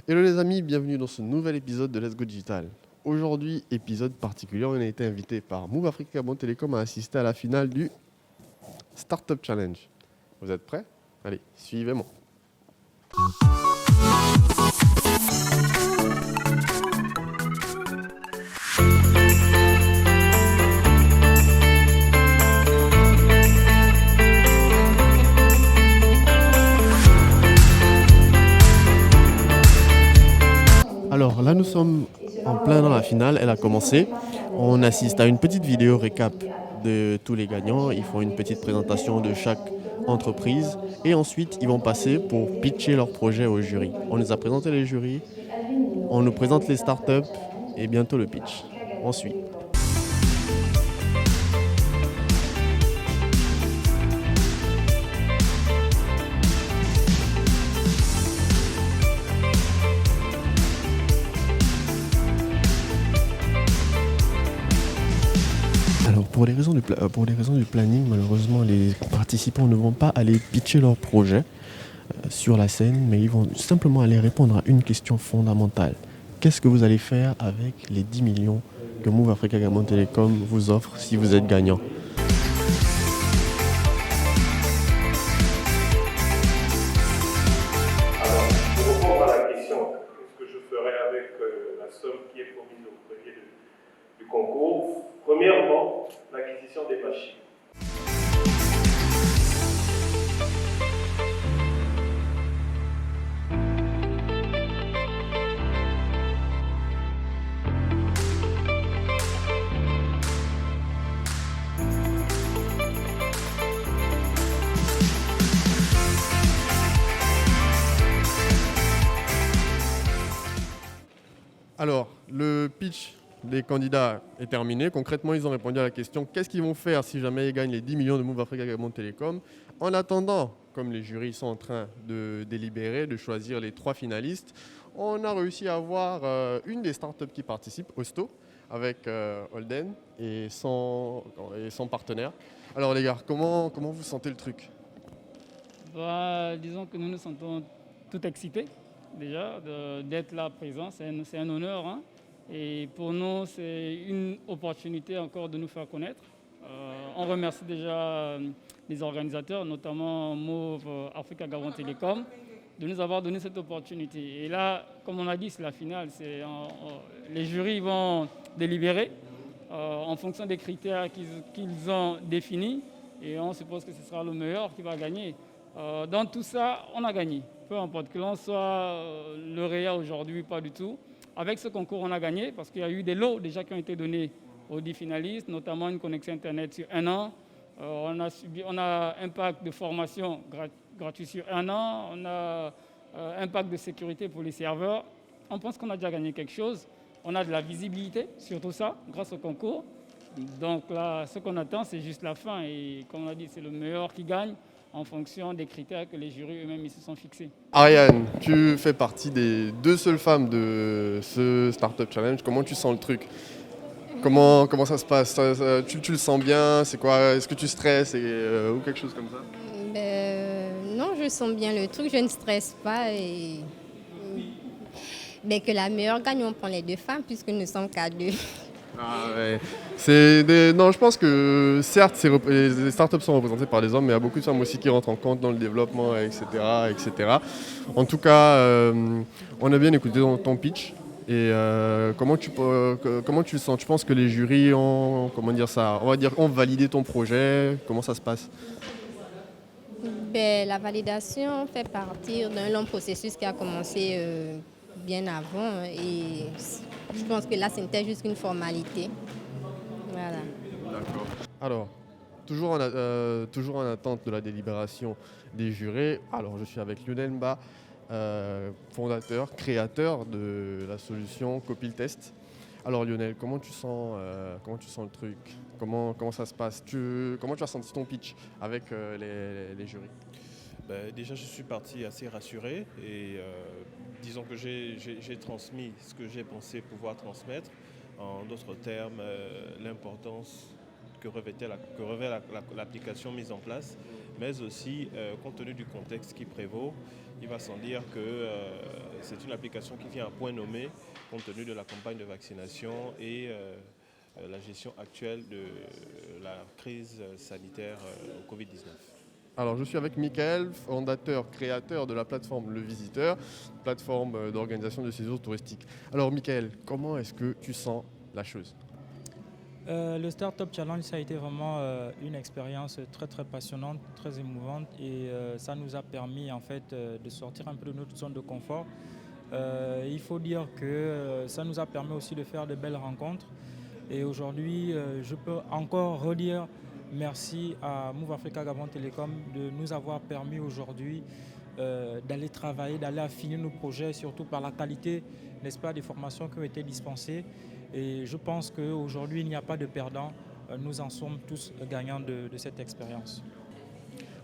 Hello les amis, bienvenue dans ce nouvel épisode de Let's Go Digital. Aujourd'hui, épisode particulier, on a été invité par Move Africa Gabon Télécom à assister à la finale du Startup Challenge. Vous êtes prêts? Allez, suivez-moi. Alors là, nous sommes en plein dans la finale, elle a commencé. On assiste à une petite vidéo récap de tous les gagnants. Ils font une petite présentation de chaque entreprise et ensuite ils vont passer pour pitcher leur projet au jury. On nous a présenté les jurys, on nous présente les startups et bientôt le pitch. On suit. Alors pour les raisons du planning, malheureusement les participants ne vont pas aller pitcher leur projet sur la scène, mais ils vont simplement aller répondre à une question fondamentale. Qu'est-ce que vous allez faire avec les 10 millions que Move Africa Gabon Télécom vous offre si vous êtes gagnant? Alors, pour répondre à la question, qu'est-ce que je ferai avec la somme qui est promise au premier du concours? Premièrement, l'acquisition des machines. Alors, le pitch des candidats est terminé. Concrètement, ils ont répondu à la question qu'est-ce qu'ils vont faire si jamais ils gagnent les 10 millions de Move Africa Gabon Télécom. En attendant, comme les jurys sont en train de délibérer, de choisir les 3 finalistes, on a réussi à avoir une des startups qui participent, Osto, avec Holden et son partenaire. Alors les gars, comment vous sentez le truc? Disons que nous nous sentons tout excités déjà d'être là présent. C'est un honneur. Hein. Et pour nous, c'est une opportunité encore de nous faire connaître. On remercie déjà les organisateurs, notamment Move Africa Gabon Télécom, de nous avoir donné cette opportunité. Et là, comme on a dit, c'est la finale. Les jurys vont délibérer en fonction des critères qu'ils ont définis. Et on suppose que ce sera le meilleur qui va gagner. Dans tout ça, on a gagné. Peu importe que l'on soit lauréat aujourd'hui, pas du tout. Avec ce concours, on a gagné parce qu'il y a eu des lots déjà qui ont été donnés aux 10 finalistes, notamment une connexion Internet sur 1 an. On a un pack de formation gratuit sur 1 an. On a un pack de sécurité pour les serveurs. On pense qu'on a déjà gagné quelque chose. On a de la visibilité sur tout ça grâce au concours. Donc là, ce qu'on attend, c'est juste la fin. Et comme on a dit, c'est le meilleur qui gagne en fonction des critères que les jurys eux-mêmes ils se sont fixés. Ariane, tu fais partie des 2 seules femmes de ce Startup Challenge. Comment tu sens le truc? Comment ça se passe? Tu le sens bien? C'est quoi? Est-ce que tu stresses ou quelque chose comme ça? Non, je sens bien le truc, je ne stresse pas. Mais que la meilleure gagne, on prend les 2 femmes puisque nous sommes qu'à 2. Ah ouais. Non, je pense que certes, les startups sont représentées par des hommes, mais il y a beaucoup de femmes aussi qui rentrent en compte dans le développement, etc., etc. En tout cas, on a bien écouté ton pitch. Et comment tu le sens? Tu penses que les jurys ont validé ton projet? Comment ça se passe? La validation fait partie d'un long processus qui a commencé bien avant. Et je pense que là, c'était juste une formalité. Voilà. D'accord. Alors, toujours en attente de la délibération des jurés. Alors, je suis avec Lionel Mba, fondateur, créateur de la solution Copiltest. Alors Lionel, comment tu sens le truc? Comment ça se passe? Comment tu as senti ton pitch avec les jurys? Déjà, je suis parti assez rassuré et disons que j'ai transmis ce que j'ai pensé pouvoir transmettre. En d'autres termes, l'importance que revêt l'application mise en place mais aussi, compte tenu du contexte qui prévaut, il va sans dire que c'est une application qui vient à point nommé compte tenu de la campagne de vaccination et la gestion actuelle de la crise sanitaire au Covid-19. Alors, je suis avec Michael, fondateur, créateur de la plateforme Le Visiteur, plateforme d'organisation de séjours touristiques. Alors, Michael, comment est-ce que tu sens la chose ? Le Startup Challenge, ça a été vraiment une expérience très très passionnante, très émouvante et ça nous a permis en fait de sortir un peu de notre zone de confort. Il faut dire que ça nous a permis aussi de faire de belles rencontres et aujourd'hui je peux encore redire merci à Move Africa Gabon Télécom de nous avoir permis aujourd'hui d'aller travailler, d'aller affiner nos projets, surtout par la qualité, n'est-ce pas, des formations qui ont été dispensées. Et je pense qu'aujourd'hui, il n'y a pas de perdants. Nous en sommes tous gagnants de cette expérience.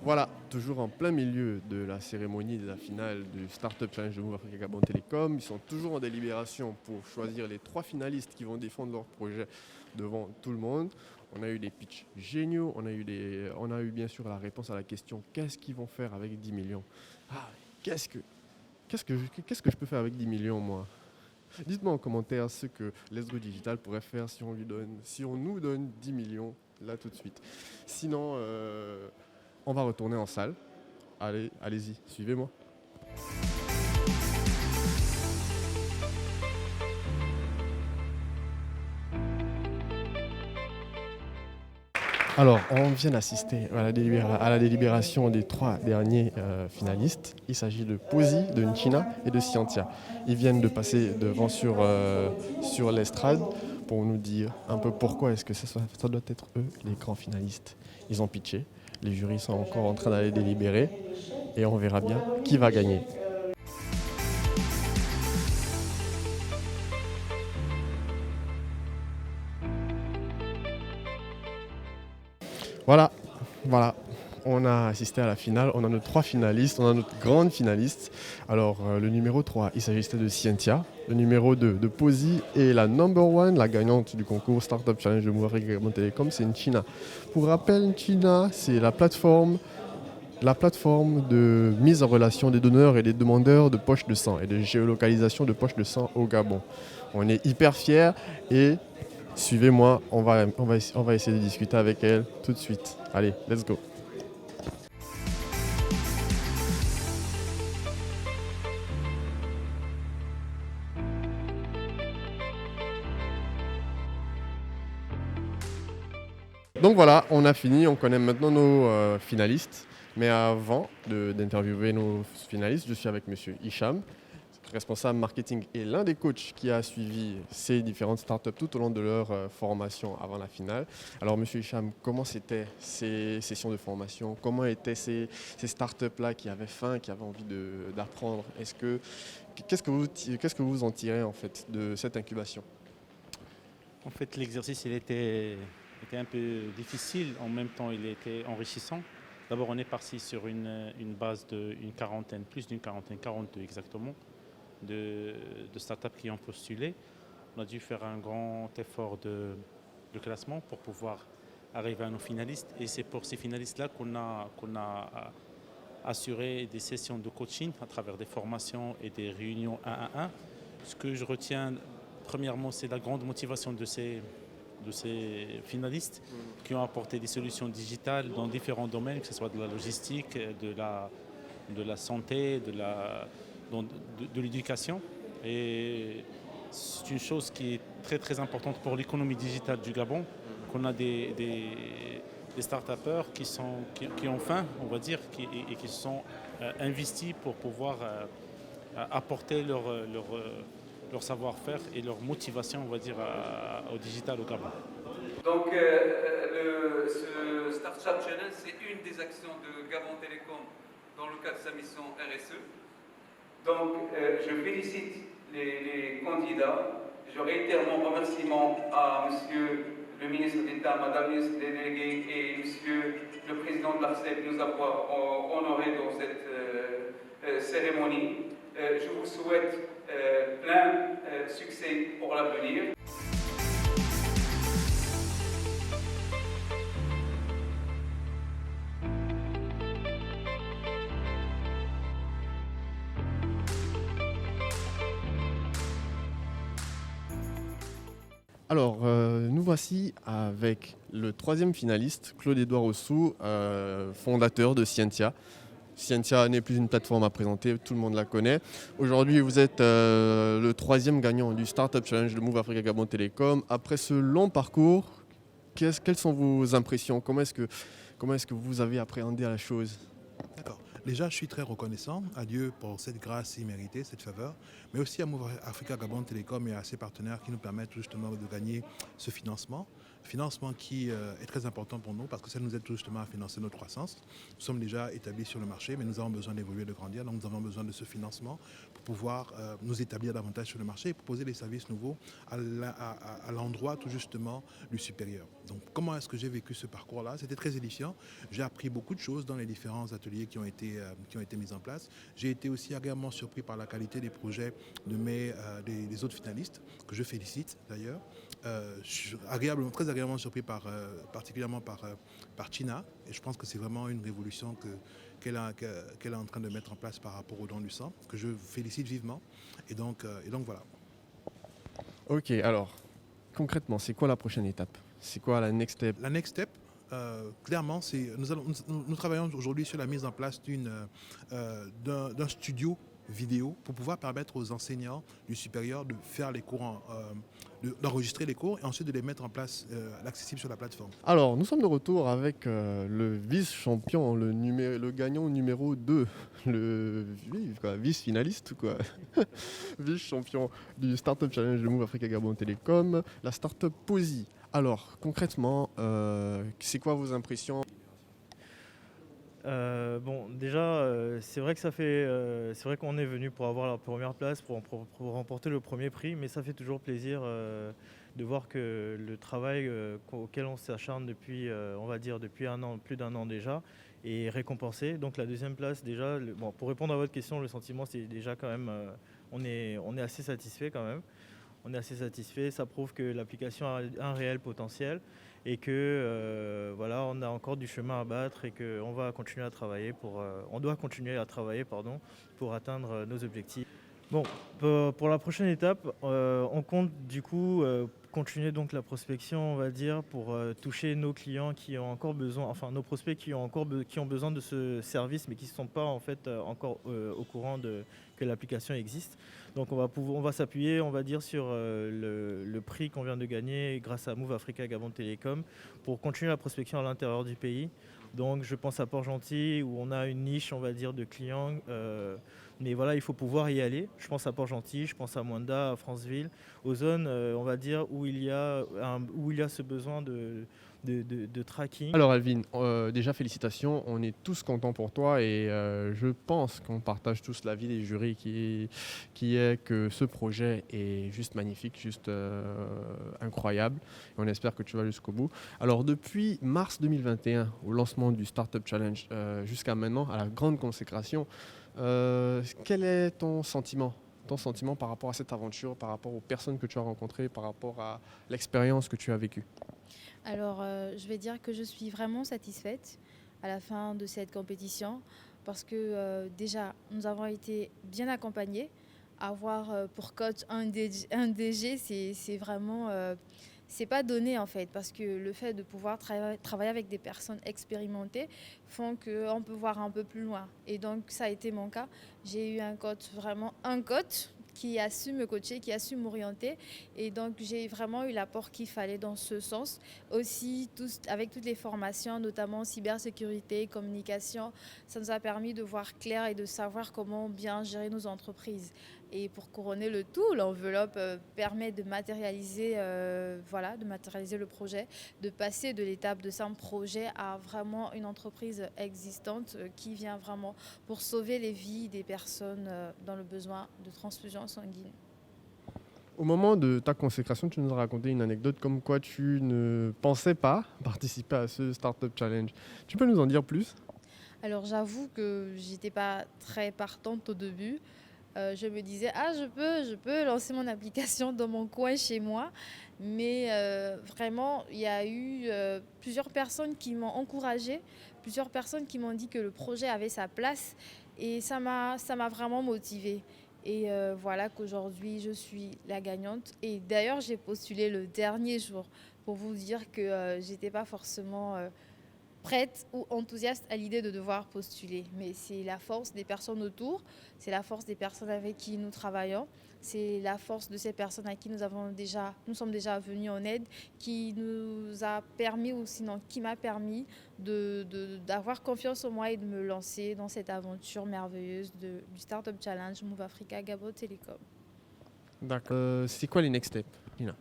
Voilà, toujours en plein milieu de la cérémonie de la finale du Startup Challenge de Move Africa Gabon Télécom. Ils sont toujours en délibération pour choisir les 3 finalistes qui vont défendre leur projet devant tout le monde. On a eu des pitchs géniaux, on a eu bien sûr la réponse à la question qu'est-ce qu'ils vont faire avec 10 millions. Qu'est-ce que je peux faire avec 10 millions moi ? Dites-moi en commentaire ce que Let's Go Digital pourrait faire si on nous donne 10 millions là tout de suite. Sinon, on va retourner en salle. Allez-y, suivez-moi. Alors, on vient d'assister à la délibération des 3 derniers finalistes. Il s'agit de Posi, de Nchina et de Scientia. Ils viennent de passer devant sur l'estrade pour nous dire un peu pourquoi est-ce que ça doit être eux les grands finalistes. Ils ont pitché, les jurys sont encore en train d'aller délibérer et on verra bien qui va gagner. Voilà, on a assisté à la finale, on a nos 3 finalistes, on a notre grande finaliste. Alors le numéro 3, il s'agissait de Scientia, le numéro 2 de Posi et la number 1, la gagnante du concours Startup Challenge de Move Africa Gabon Télécom, c'est Nchina. Pour rappel, Nchina, c'est la plateforme de mise en relation des donneurs et des demandeurs de poches de sang et de géolocalisation de poches de sang au Gabon. On est hyper fiers et suivez-moi, on va essayer de discuter avec elle tout de suite. Allez, let's go. Donc voilà, on a fini, on connaît maintenant nos finalistes. Mais avant d'interviewer nos finalistes, je suis avec Monsieur Hicham, responsable marketing et l'un des coachs qui a suivi ces différentes startups tout au long de leur formation avant la finale. Alors Monsieur Hicham, comment c'était ces sessions de formation? Comment étaient ces startups-là qui avaient faim, qui avaient envie d'apprendre? Qu'est-ce que vous en tirez en fait de cette incubation? En fait, l'exercice il était un peu difficile, en même temps il était enrichissant. D'abord, on est parti sur une base d'une quarantaine, plus d'une quarantaine, 42 exactement, de startups qui ont postulé. On a dû faire un grand effort de classement pour pouvoir arriver à nos finalistes. Et c'est pour ces finalistes-là qu'on a assuré des sessions de coaching à travers des formations et des réunions 1 à 1. Ce que je retiens, premièrement, c'est la grande motivation de ces finalistes qui ont apporté des solutions digitales dans différents domaines, que ce soit de la logistique, de la santé, de l'éducation. Et c'est une chose qui est très très importante pour l'économie digitale du Gabon, qu'on a des start-upers qui ont faim, on va dire, et qui sont investis pour pouvoir apporter leur savoir-faire et leur motivation, on va dire, au digital au Gabon. Donc, ce Startup Challenge, c'est une des actions de Gabon Télécom dans le cadre de sa mission RSE. Donc, je félicite les candidats. Je réitère mon remerciement à Monsieur le ministre d'État, Madame la ministre déléguée et Monsieur le président de l'ARCEP de nous avoir honorés dans cette cérémonie. Je vous souhaite plein succès pour l'avenir. Alors, nous voici avec le troisième finaliste, Claude-Édouard Ossou, fondateur de Scientia. Scientia n'est plus une plateforme à présenter, tout le monde la connaît. Aujourd'hui, vous êtes le troisième gagnant du Startup Challenge de Move Africa Gabon Télécom. Après ce long parcours, quelles sont vos impressions? Comment est-ce que vous avez appréhendé la chose? D'accord. Déjà, je suis très reconnaissant à Dieu pour cette grâce imméritée, cette faveur, mais aussi à Move Africa Gabon Télécom et à ses partenaires qui nous permettent justement de gagner ce financement. Financement qui est très important pour nous parce que ça nous aide tout justement à financer notre croissance. Nous sommes déjà établis sur le marché, mais nous avons besoin d'évoluer, de grandir. Donc nous avons besoin de ce financement pour pouvoir nous établir davantage sur le marché et proposer des services nouveaux à l'endroit tout justement du supérieur. Donc comment est-ce que j'ai vécu ce parcours-là? C'était très édifiant. J'ai appris beaucoup de choses dans les différents ateliers qui ont été mis en place. J'ai été aussi agréablement surpris par la qualité des projets des autres finalistes, que je félicite d'ailleurs. Je suis très agréablement surpris particulièrement par China, et je pense que c'est vraiment une révolution qu'elle est en train de mettre en place par rapport au don du sang, que je félicite vivement. Et donc voilà. Ok, alors concrètement, c'est quoi la prochaine étape? C'est quoi la next step? La next step, clairement, nous travaillons aujourd'hui sur la mise en place d'un studio vidéo pour pouvoir permettre aux enseignants du supérieur de faire les cours, d'enregistrer les cours et ensuite de les mettre en place, accessibles sur la plateforme. Alors, nous sommes de retour avec le vice-champion, le gagnant numéro 2, vice-finaliste, quoi. Vice-champion du Startup Challenge de Move Africa Gabon Télécom, la startup Posi. Alors, concrètement, c'est quoi vos impressions? C'est vrai que c'est vrai qu'on est venu pour avoir la première place, pour remporter le premier prix, mais ça fait toujours plaisir de voir que le travail auquel on s'acharne depuis, on va dire, depuis plus d'un an déjà, est récompensé. Donc la deuxième place, déjà, pour répondre à votre question, le sentiment, c'est déjà quand même, on est assez satisfait quand même. On est assez satisfait, ça prouve que l'application a un réel potentiel et que on a encore du chemin à battre et qu'on va continuer à travailler on doit continuer à travailler pour atteindre nos objectifs. Bon, pour la prochaine étape, on compte du coup continuer donc la prospection, on va dire, pour toucher nos clients qui ont encore besoin, enfin nos prospects qui ont besoin de ce service mais qui ne sont pas en fait encore au courant que l'application existe. Donc on va s'appuyer, on va dire, sur le prix qu'on vient de gagner grâce à Move Africa Gabon Télécom pour continuer la prospection à l'intérieur du pays. Donc je pense à Port-Gentil où on a une niche, on va dire, de clients. Mais voilà, il faut pouvoir y aller. Je pense à Port-Gentil, je pense à Mwanda, à Franceville, aux zones, on va dire, où il y a ce besoin de tracking. Alors Alvin, déjà félicitations, on est tous contents pour toi et je pense qu'on partage tous l'avis des jurys qui est que ce projet est juste magnifique, juste incroyable. Et on espère que tu vas jusqu'au bout. Alors depuis mars 2021, au lancement du Startup Challenge, jusqu'à maintenant, à la grande consécration, quel est ton sentiment par rapport à cette aventure, par rapport aux personnes que tu as rencontrées, par rapport à l'expérience que tu as vécue? Alors, je vais dire que je suis vraiment satisfaite à la fin de cette compétition parce que déjà, nous avons été bien accompagnés. Avoir pour coach un DG, c'est vraiment... c'est pas donné en fait parce que le fait de pouvoir travailler avec des personnes expérimentées font qu'on peut voir un peu plus loin. Et donc, ça a été mon cas. J'ai eu un coach qui a su me coacher, qui a su m'orienter. Et donc, j'ai vraiment eu l'apport qu'il fallait dans ce sens. Aussi, avec toutes les formations, notamment cybersécurité, communication, ça nous a permis de voir clair et de savoir comment bien gérer nos entreprises. Et pour couronner le tout, l'enveloppe permet de matérialiser le projet, de passer de l'étape de simple projet à vraiment une entreprise existante qui vient vraiment pour sauver les vies des personnes dans le besoin de transfusion sanguine. Au moment de ta consécration, tu nous as raconté une anecdote comme quoi tu ne pensais pas participer à ce Startup Challenge. Tu peux nous en dire plus? Alors j'avoue que j'étais pas très partante au début. Je me disais, je peux lancer mon application dans mon coin chez moi. Mais vraiment, il y a eu plusieurs personnes qui m'ont encouragée, plusieurs personnes qui m'ont dit que le projet avait sa place. Et ça m'a vraiment motivée. Et voilà qu'aujourd'hui, je suis la gagnante. Et d'ailleurs, j'ai postulé le dernier jour pour vous dire que j'étais pas forcément prête ou enthousiaste à l'idée de devoir postuler. Mais c'est la force des personnes autour, c'est la force des personnes avec qui nous travaillons, c'est la force de ces personnes à qui nous sommes déjà venus en aide, qui nous a permis, ou sinon qui m'a permis d'avoir confiance en moi et de me lancer dans cette aventure merveilleuse du Startup Challenge Move Africa Gabon Telecom. D'accord. C'est quoi les next steps, Lina?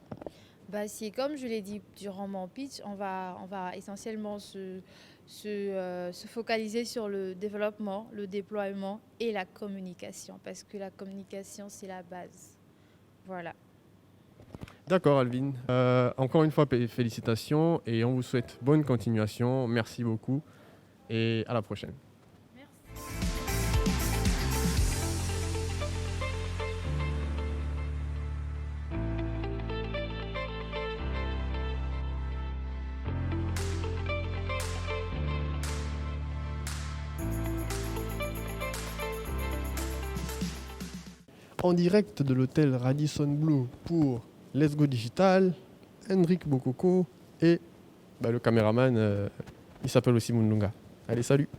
C'est comme je l'ai dit durant mon pitch, on va essentiellement se focaliser sur le développement, le déploiement et la communication, parce que la communication, c'est la base. Voilà. D'accord, Alvin. Encore une fois, félicitations et on vous souhaite bonne continuation. Merci beaucoup et à la prochaine. En direct de l'hôtel Radisson Blu pour Let's Go Digital, Hendrik Bokoko et le caméraman, il s'appelle aussi Mundunga. Allez, salut!